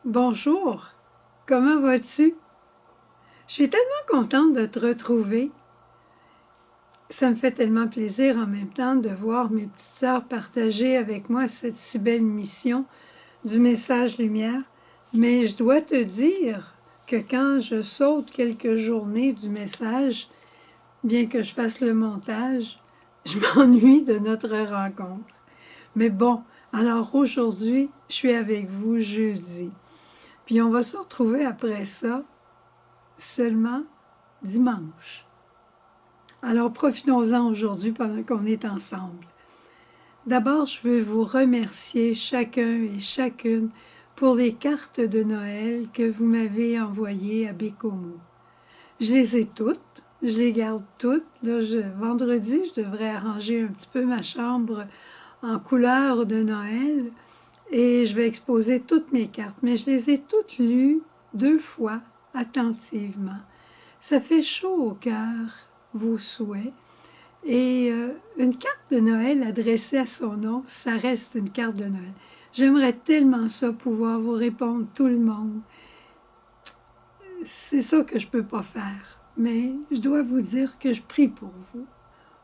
Bonjour, comment vas-tu? Je suis tellement contente de te retrouver. Ça me fait tellement plaisir en même temps de voir mes petites sœurs partager avec moi cette si belle mission du message lumière. Mais je dois te dire que quand je saute quelques journées du message, bien que je fasse le montage, je m'ennuie de notre rencontre. Mais bon, alors aujourd'hui, je suis avec vous jeudi. Puis on va se retrouver après ça seulement dimanche. Alors profitons-en aujourd'hui pendant qu'on est ensemble. D'abord, je veux vous remercier chacun et chacune pour les cartes de Noël que vous m'avez envoyées à Bécomo. Je les ai toutes, je les garde toutes. Là, vendredi, je devrais arranger un petit peu ma chambre en couleur de Noël et je vais exposer toutes mes cartes. Mais je les ai toutes lues 2 fois attentivement. Ça fait chaud au cœur, vos souhaits. Et une carte de Noël adressée à son nom, ça reste une carte de Noël. J'aimerais tellement ça, pouvoir vous répondre tout le monde. C'est ça que je ne peux pas faire, mais je dois vous dire que je prie pour vous.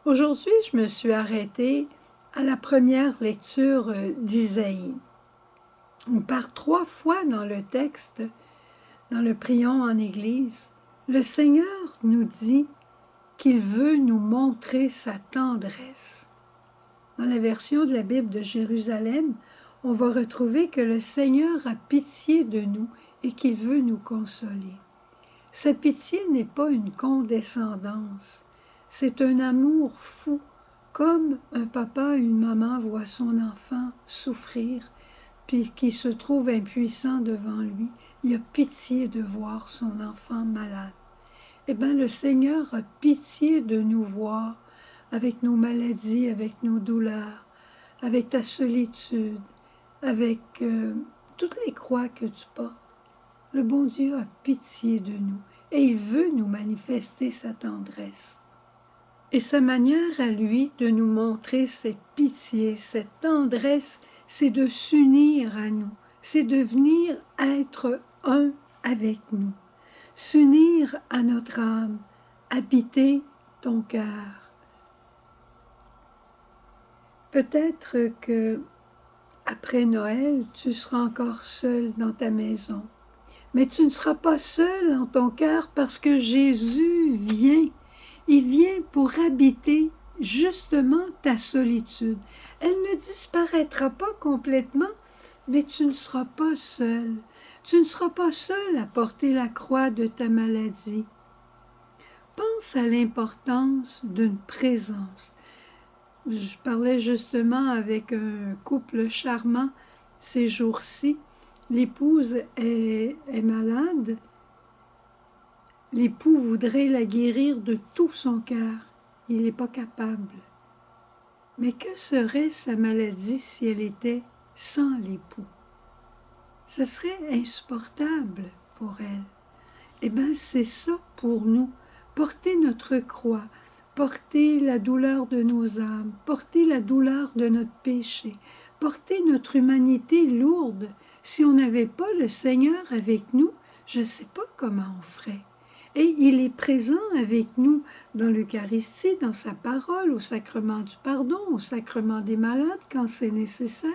Aujourd'hui, je me suis arrêtée à la première lecture d'Isaïe. On part 3 fois dans le texte, dans le Prions en Église. Le Seigneur nous dit qu'il veut nous montrer sa tendresse. Dans la version de la Bible de Jérusalem, on va retrouver que le Seigneur a pitié de nous et qu'il veut nous consoler. Sa pitié n'est pas une condescendance, c'est un amour fou, comme un papa et une maman voient son enfant souffrir, puis qui se trouve impuissant devant lui. Il a pitié de voir son enfant malade. Eh bien, le Seigneur a pitié de nous voir avec nos maladies, avec nos douleurs, avec ta solitude, avec toutes les croix que tu portes. Le bon Dieu a pitié de nous et il veut nous manifester sa tendresse. Et sa manière à lui de nous montrer cette pitié, cette tendresse, c'est de s'unir à nous, c'est de venir être un avec nous, s'unir à notre âme, habiter ton cœur. Peut-être que après Noël, tu seras encore seul dans ta maison. Mais tu ne seras pas seul en ton cœur parce que Jésus vient. Il vient pour habiter justement ta solitude. Elle ne disparaîtra pas complètement, mais tu ne seras pas seul. Tu ne seras pas seul à porter la croix de ta maladie. Pense à l'importance d'une présence. Je parlais justement avec un couple charmant ces jours-ci. L'épouse est malade. L'époux voudrait la guérir de tout son cœur. Il n'est pas capable. Mais que serait sa maladie si elle était sans l'époux? Ce serait insupportable pour elle. Eh bien, c'est ça pour nous. Porter notre croix, porter la douleur de nos âmes, porter la douleur de notre péché, porter notre humanité lourde. Si on n'avait pas le Seigneur avec nous, je ne sais pas comment on ferait. Et il est présent avec nous dans l'Eucharistie, dans sa parole, au sacrement du pardon, au sacrement des malades quand c'est nécessaire.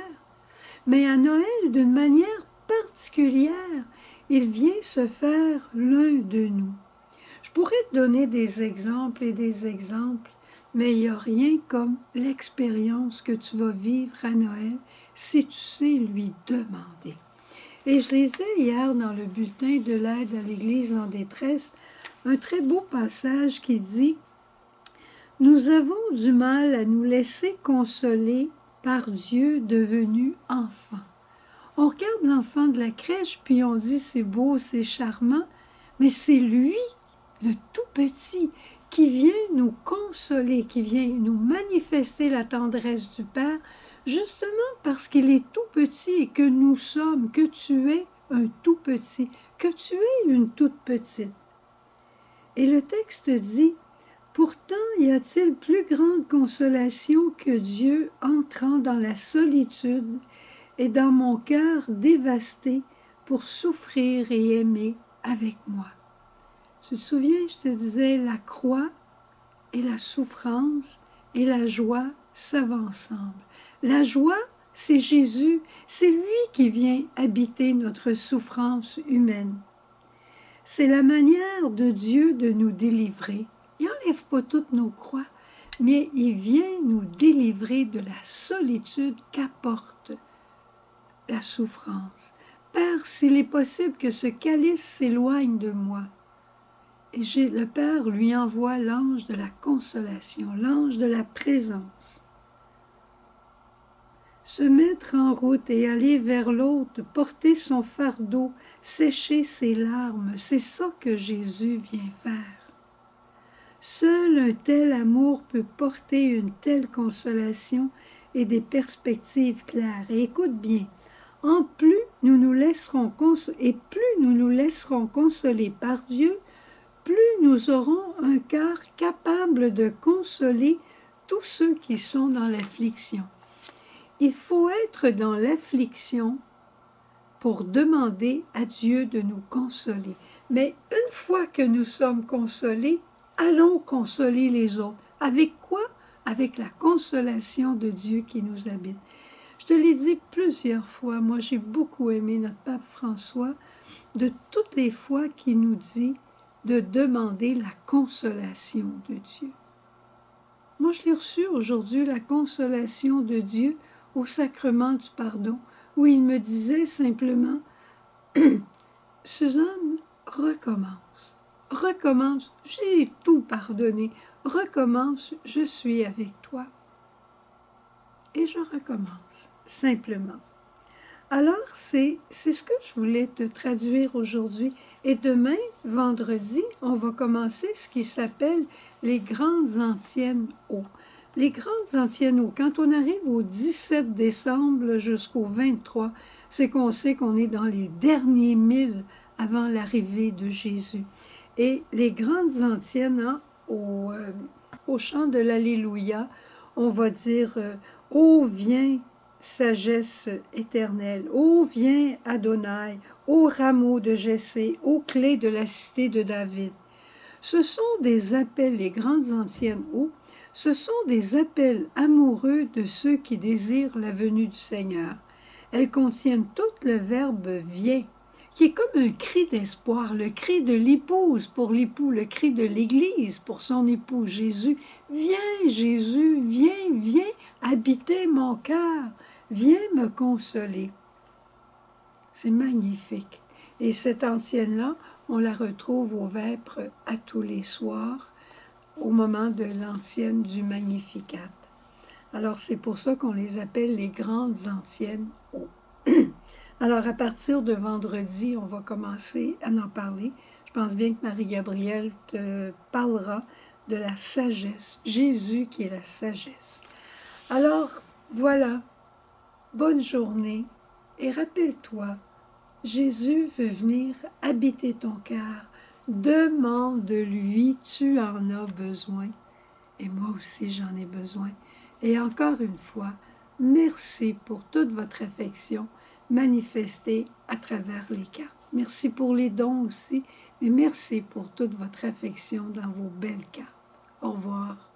Mais à Noël, d'une manière particulière, il vient se faire l'un de nous. Je pourrais te donner des exemples et des exemples, mais il n'y a rien comme l'expérience que tu vas vivre à Noël si tu sais lui demander. Et je lisais hier dans le bulletin de l'aide à l'Église en détresse un très beau passage qui dit « Nous avons du mal à nous laisser consoler par Dieu devenu enfant. » On regarde l'enfant de la crèche, puis on dit « c'est beau, c'est charmant », mais c'est lui, le tout petit, qui vient nous consoler, qui vient nous manifester la tendresse du Père, justement parce qu'il est tout petit et que nous sommes, que tu es un tout petit, que tu es une toute petite. Et le texte dit « Pourtant y a-t-il plus grande consolation que Dieu entrant dans la solitude et dans mon cœur dévasté pour souffrir et aimer avec moi. Tu te souviens, je te disais, la croix et la souffrance et la joie, ça va ensemble. La joie, c'est Jésus, c'est lui qui vient habiter notre souffrance humaine. C'est la manière de Dieu de nous délivrer. Il n'enlève pas toutes nos croix, mais il vient nous délivrer de la solitude qu'apporte la souffrance. Père, s'il est possible que ce calice s'éloigne de moi. Et le Père lui envoie l'ange de la consolation, l'ange de la présence. Se mettre en route et aller vers l'autre, porter son fardeau, sécher ses larmes, c'est ça que Jésus vient faire. Seul un tel amour peut porter une telle consolation et des perspectives claires. Et écoute bien, en plus nous nous laisserons consoler par Dieu, plus nous aurons un cœur capable de consoler tous ceux qui sont dans l'affliction. Il faut être dans l'affliction pour demander à Dieu de nous consoler. Mais une fois que nous sommes consolés, allons consoler les autres. Avec quoi? Avec la consolation de Dieu qui nous habite. Je te l'ai dit plusieurs fois, moi j'ai beaucoup aimé notre pape François, de toutes les fois qu'il nous dit de demander la consolation de Dieu. Moi je l'ai reçu aujourd'hui, la consolation de Dieu au sacrement du pardon, où il me disait simplement « Suzanne, recommence, recommence, j'ai tout pardonné, recommence, je suis avec toi. » Et je recommence, simplement. Alors, c'est ce que je voulais te traduire aujourd'hui. Et demain, vendredi, on va commencer ce qui s'appelle les grandes antiennes eaux. Les grandes antiennes eaux, quand on arrive au 17 décembre jusqu'au 23, c'est qu'on sait qu'on est dans les derniers milles avant l'arrivée de Jésus. Et les grandes antiennes, hein, au chant de l'Alléluia, on va dire « Ô viens, sagesse éternelle, ô viens Adonai, ô rameau de Jessé, ô clé de la cité de David. » Ce sont des appels, les grandes anciennes eaux, ce sont des appels amoureux de ceux qui désirent la venue du Seigneur. Elles contiennent tout le verbe « viens », qui est comme un cri d'espoir, le cri de l'épouse pour l'époux, le cri de l'Église pour son époux Jésus. « Viens Jésus, viens, viens habiter mon cœur, viens me consoler. » C'est magnifique. Et cette ancienne-là, on la retrouve au vêpres à tous les soirs, au moment de l'ancienne du Magnificat. Alors c'est pour ça qu'on les appelle les grandes anciennes eaux. Alors à partir de vendredi, on va commencer à en parler. Je pense bien que Marie-Gabrielle te parlera de la sagesse, Jésus qui est la sagesse. Alors voilà, bonne journée et rappelle-toi, Jésus veut venir habiter ton cœur. Demande-lui, tu en as besoin. Et moi aussi, j'en ai besoin. Et encore une fois, merci pour toute votre affection manifestée à travers les cartes. Merci pour les dons aussi, mais merci pour toute votre affection dans vos belles cartes. Au revoir.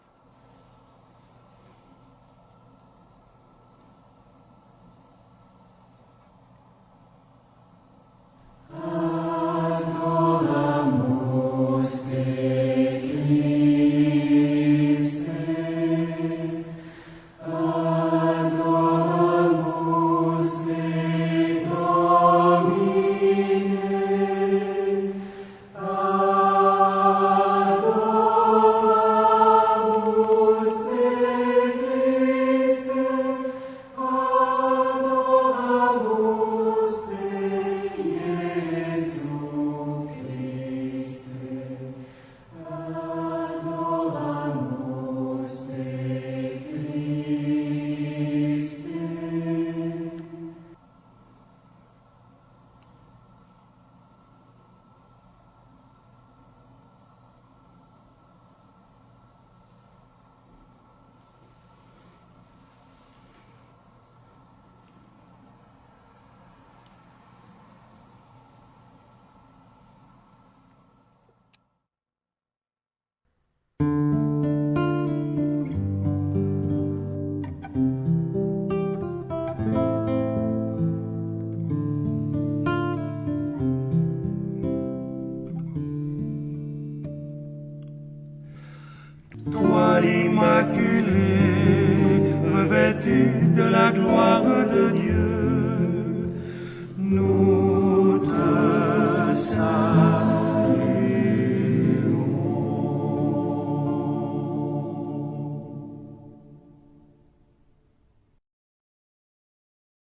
Toi l'Immaculée, revêtue de la gloire de Dieu,